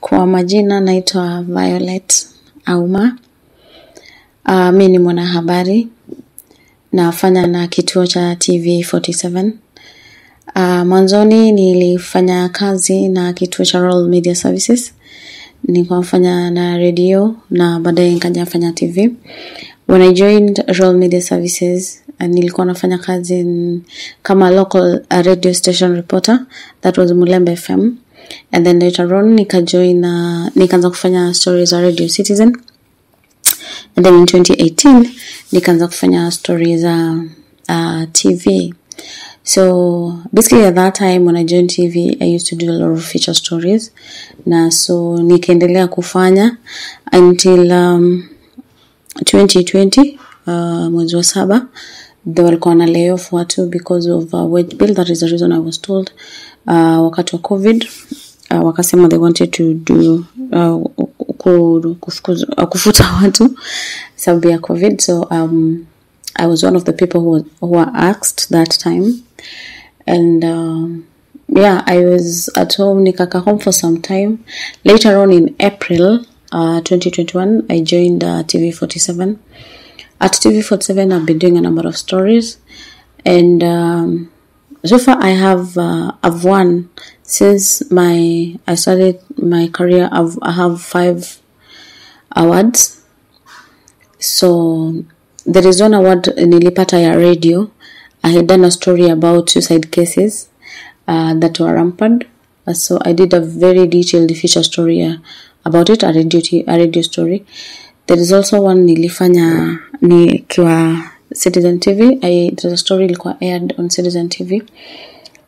Kwa majina naitwa Violet Auma. Mimi ni mwanahabari. Nafanya na kituo cha TV 47. Mwanzoni nilifanya kazi na kituo cha Royal Media Services. Nilikuwa nafanya na radio na baadaye nikaja fanya TV. When I joined Royal Media Services, nilikuwa nafanya kazi kama local radio station reporter. That was Mulembe FM. And then later on nikaanza kufanya stories za Radio Citizen. And then in 2018 nikaanza kufanya stories za TV. So basically at that time when I joined TV, I used to do a lot of feature stories. Na so nikaendelea kufanya until 2020 mwezi wa 7 they walikuwa na layoff watu because of wage bill. That is the reason I was told wakati wa COVID wakasema they wanted to do kufuta watu sababu ya COVID. So I was one of the people who were asked that time. And I was at home, nikaka home for some time. Later on in April 2021 I joined TV 47. At TV 47 I've been doing a number of stories, and so far I've won since I started my career. I have 5 awards. So there is one award nilipata ya radio. I had done a story about suicide cases that were rampant. So I did a very detailed feature story about it, a radio story. There is also one nilifanya nikiwa Citizen TV. It was a story ilikuwa aired on Citizen TV.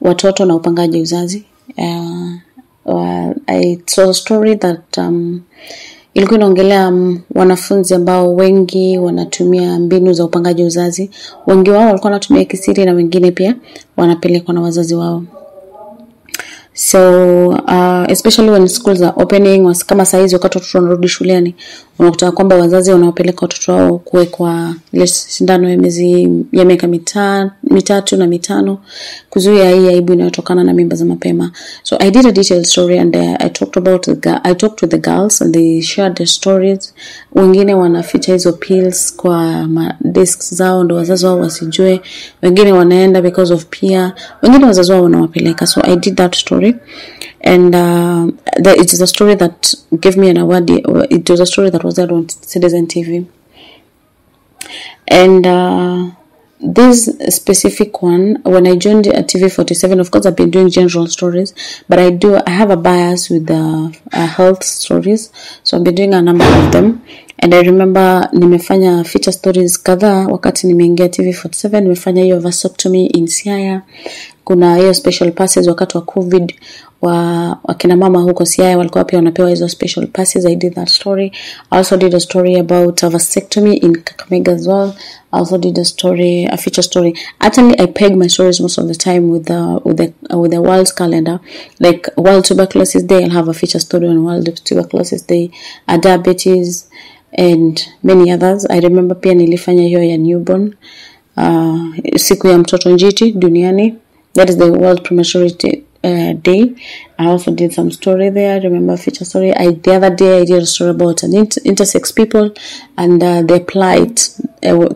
Watoto na upangaji uzazi. It's a story that ilikuwa inaongelea wanafunzi ambao wengi wanatumia mbinu za upangaji uzazi. Wengi wao walikuwa wanatumia kisiri na wengine pia wanapelekwa na wazazi wao. So especially when schools are opening, kama saa hizi wakati watoto wanarudi shuleni, unakuta kwamba wazazi wanawapeleka watoto wao kuwekwa ile sindano ya miaka 3 na 5 kuzuia hii aibu inayotokana na mimba za mapema. So I did a detailed story, and I talked to the girls and they shared their stories. Wengine wanaficha hizo pills kwa discs zao ndo wazazi wao wasijue. Wengine wanaenda because of peer. Wengine wazazi wao wanawapeleka. So I did that story. And it is a story that gave me an award. It was a story that was aired on Citizen TV. And this specific one, when I joined TV 47, of course I've been doing general stories, but I have a bias with the health stories. So I've been doing a number of them. And I remember nimefanya feature stories kadhaa wakati nimeingia TV 47. Nimefanya hiyo vasectomy in Siaya. Kuna hiyo special passes wakati wa COVID wakina mama huko Siaya walikuwa pia wanapewa hizo special passes. I did that story. I also did a story about a vasectomy in Kakamega as well. I also did a feature story. Actually, I peg my stories most of the time with the world's calendar. Like World Tuberculosis Day, I'll have a feature story on World Tuberculosis Day, diabetes, and many others. I remember pia nilifanya hiyo ya newborn, siku ya mtoto njiti duniani. That is the World Prematurity Day. I also did some story there. I remember a feature story. The other day I did a story about intersex people and their plight,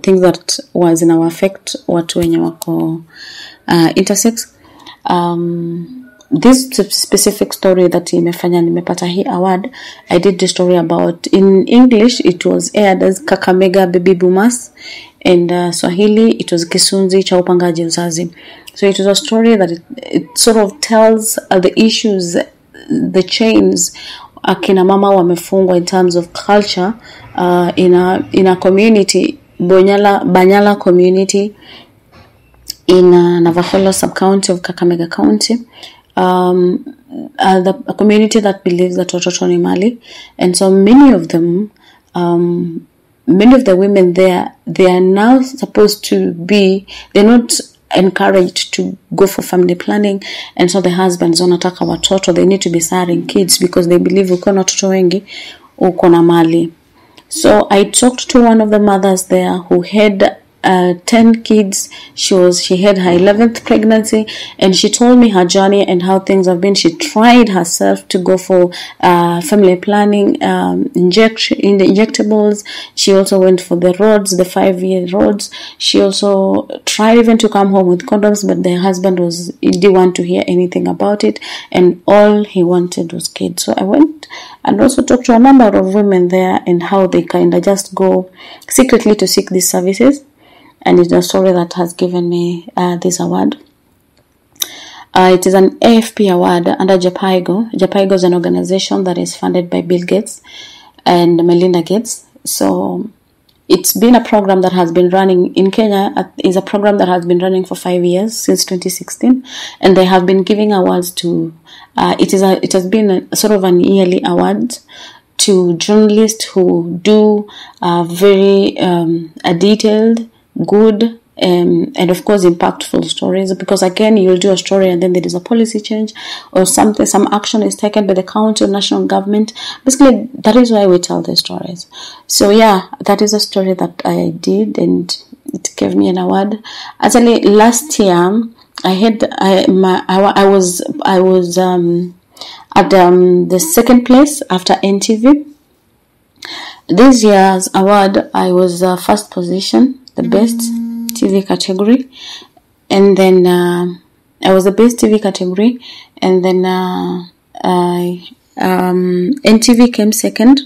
things that was in our effect watu wenye wako intersex. This specific story that nimepata hii award, I did the story about, in English it was aired as Kakamega Baby Boomers, and Swahili it was Kisunzi cha upangaji uzazi. So it was a story that it sort of tells the issues, the chains akina mama wamefungwa in terms of culture in a community, Banyala community in Navakholo sub-county of Kakamega County. A community that believes that watoto ni mali, and so many of them, many of the women there, they are now supposed to be, they're not encouraged to go for family planning, and so the husbands wanataka watoto, they need to be siring kids because they believe uko na watoto wengi uko na mali. So I talked to one of the mothers there who had 10 kids. She had her 11th pregnancy, and she told me her journey and how things have been. She tried herself to go for family planning, injectables. She also went for the rods, the 5-year rods. She also tried even to come home with condoms, but the husband didn't want to hear anything about it, and all he wanted was kids. So I went and also talked to a number of women there and how they kind of just go secretly to seek these services. And it's a story that has given me this award. It is an AFP award under JPIGO. JPIGO is an organization that is funded by Bill Gates and Melinda Gates. So it's been a program that has been running in Kenya. Is a program that has been running for 5 years, since 2016, and they have been giving awards to. It has been a sort of an yearly award to journalists who do very detailed, good, and of course impactful stories. Because again, you'll do a story and then there is a policy change or something, some action is taken by the county or national government. Basically, that is why we tell the stories. So yeah, that is a story that I did, and it gave me an award. Actually, last year I was at the second place after NTV. This year's award, I was first position, the best TV category, and then I was the best TV category, and then NTV came second,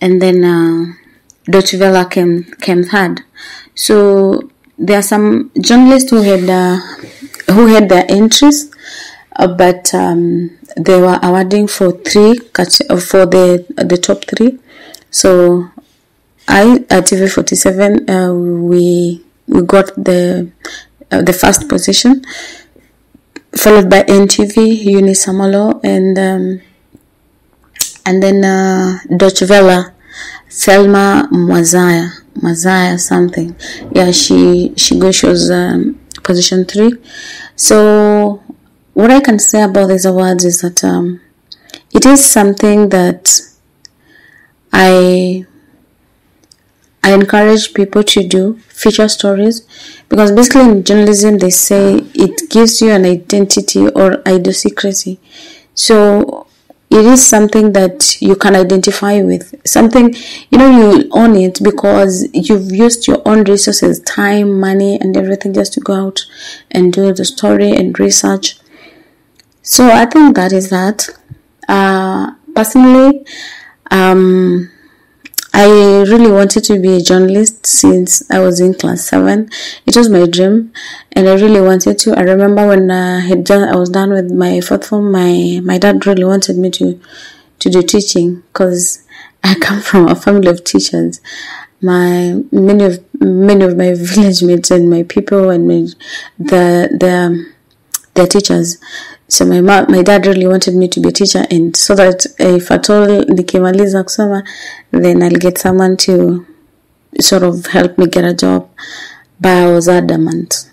and then Deutsche Welle came third. So there are some journalists who had their entries, but they were awarding for the top three. So I at TV47 we got the first position, followed by NTV, Unisamolo, and then Deutsche Welle, Selma Mazaya something. Yeah, she was position 3. So what I can say about these awards is that it is something that I encourage people to do, feature stories, because basically in journalism they say it gives you an identity or idiosyncrasy. So it is something that you can identify with. Something, you own it because you've used your own resources, time, money, and everything just to go out and do the story and research. So I think that is that. Personally, I really wanted to be a journalist since I was in class 7. It was my dream, and I really wanted to. I remember when I was done with my 4th form, my dad really wanted me to do teaching, because I come from a family of teachers. Many of my village mates and my people and they're teachers. So my dad really wanted me to be a teacher, and so that if at all nikimaliza kusoma, then I'll get someone to sort of help me get a job. But I was adamant.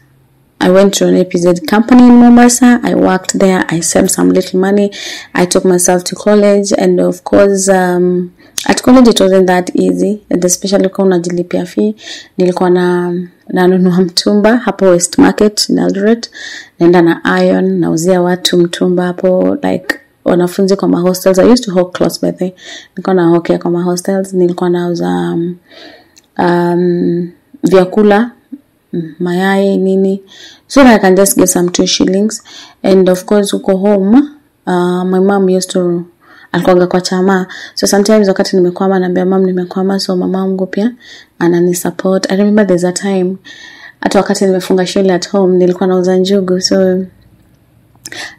I went to an APZ company in Mombasa. I worked there. I saved some little money. I took myself to college, and of course, at college it wasn't that easy, and especially kwa unajilipia fee. Nilikuwa nanunua mtumba hapo West Market in Eldoret, naenda na iron, nauzia watu mtumba hapo, like wanafunzi kwa hostels. I used to hawk clothes by the way. Nilikuwa na hawk kwa hostels. Nilikuwa nauza vyakula, mayai nini, so that I can just get some 2 shillings. And of course uko home, my mom used to alikuwa kwa chama, so sometimes wakati nimekwama naambia mom nimekwama, so mama wangu pia anani support. I remember there's a time hata wakati nimefunga shule at home nilikuwa nauza njugu, so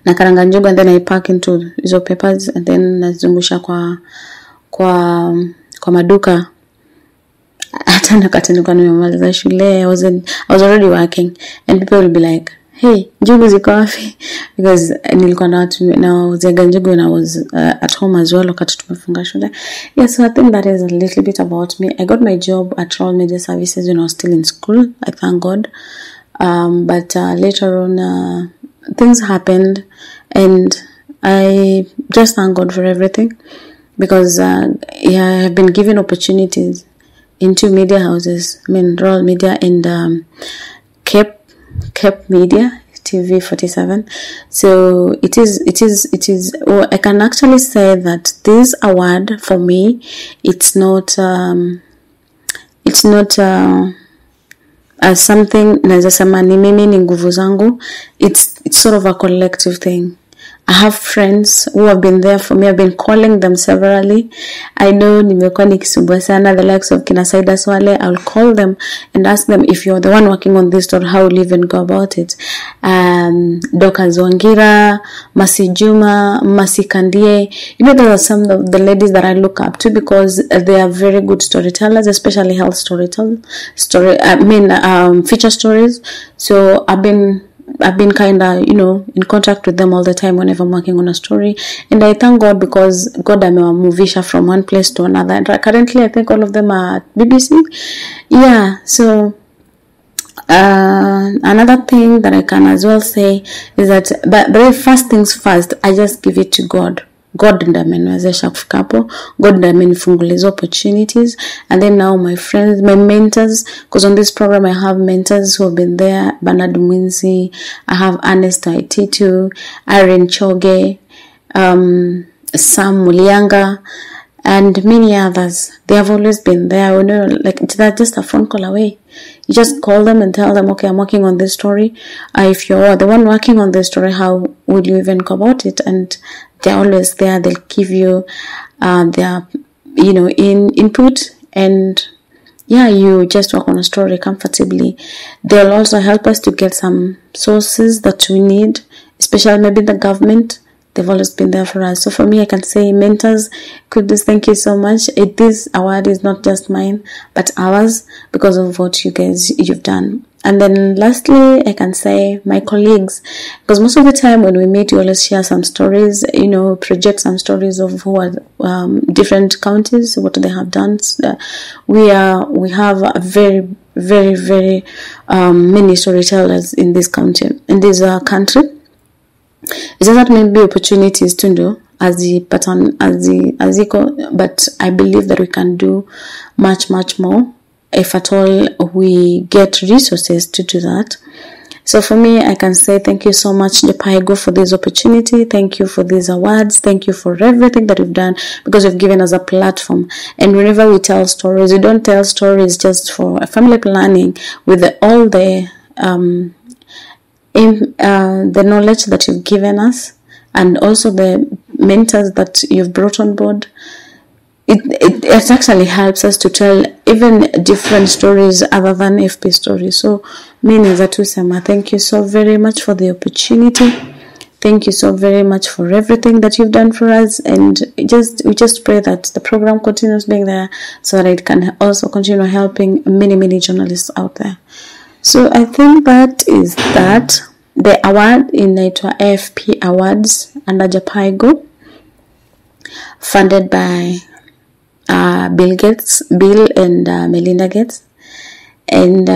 nakaranga njugu and then I pack into hizo papers and then nazungusha kwa maduka. Hata wakati nilikuwa nimemaliza shule, I was already working, and people will be like, hey, njugu ziko wapi? Because nilikuwa nauza njugu when I was at home as well wakati tumefunga shule. Yeah, so I think that is a little bit about me. I got my job at Royal Media Services when I was still in school, I thank God. But later on, things happened, and I just thank God for everything, because I have been given opportunities in two media houses. I mean, Royal Media and Cape Media. TV 47. So it is well, I can actually say that this award for me, it's not as something naweza sema ni mimi ni nguvu zangu. It's sort of a collective thing. I have friends who have been there for me. I've been calling them severally. I know nimekuwa nikisumbua sana, the likes of Kina Saida Swale. I'll call them and ask them, if you're the one working on this story, how will you even go about it? Doka Zwangira, Masi Juma, Masi Kandie. You know, those are some of the ladies that I look up to because they are very good storytellers, especially health feature stories. So I've been kind of, in contact with them all the time whenever I'm working on a story. And I thank God because God amewamovisha from one place to another. And currently, I think all of them are at BBC. Yeah, so another thing that I can as well say is that, but first things first, I just give it to God. God ndiye ameniwezesha kufika hapo. God ndiye amenifungulia opportunities. And then now my friends, my mentors, because on this program I have mentors who have been there. Bernard Mwinzi, I have Ernest Aititu, Irene Choge, Sam Mulianga, and many others. They have always been there. Like they're just a phone call away. You just call them and tell them, okay, I'm working on this story. If you're the one working on this story, how would you even go about it? And they're always there. They'll give you their, input, and yeah, you just work on a story comfortably. They'll also help us to get some sources that we need, especially maybe the government. They've always been there for us. So for me, I can say, mentors, Kudus, thank you so much. This award is not just mine, but ours, because of what you've done. And then lastly, I can say my colleagues, because most of the time when we meet, we always share some stories, project some stories of who are different counties, what they have done. We have a very, very, very many storytellers in this country. In this country, it doesn't maybe opportunities to do but I believe that we can do much, much more if at all we get resources to do that. So for me, I can say thank you so much, Japaigo, for this opportunity. Thank you for these awards. Thank you for everything that you've done, because you've given us a platform. And whenever we tell stories, we don't tell stories just for family planning. With all the knowledge that you've given us, and also the mentors that you've brought on board, it actually helps us to tell even different stories other than FP stories. So meaning that thank you so very much for the opportunity. Thank you so very much for everything that you've done for us, and we just pray that the program continues being there so that it can also continue helping many, many journalists out there. So I think that is that. The award inaitwa AFP Awards under Japaigo, funded by Bill and Melinda Gates. And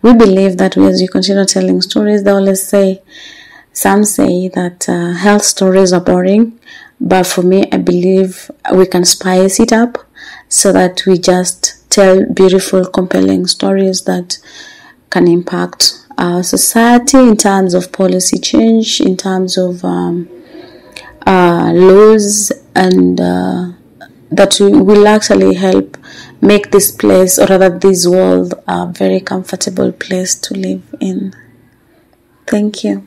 we believe that as we continue telling stories, they always say, some say that health stories are boring, but for me, I believe we can spice it up so that we just tell beautiful, compelling stories that can impact our society in terms of policy change, in terms of laws, and that will actually help make this place, or rather this world, a very comfortable place to live in. Thank you.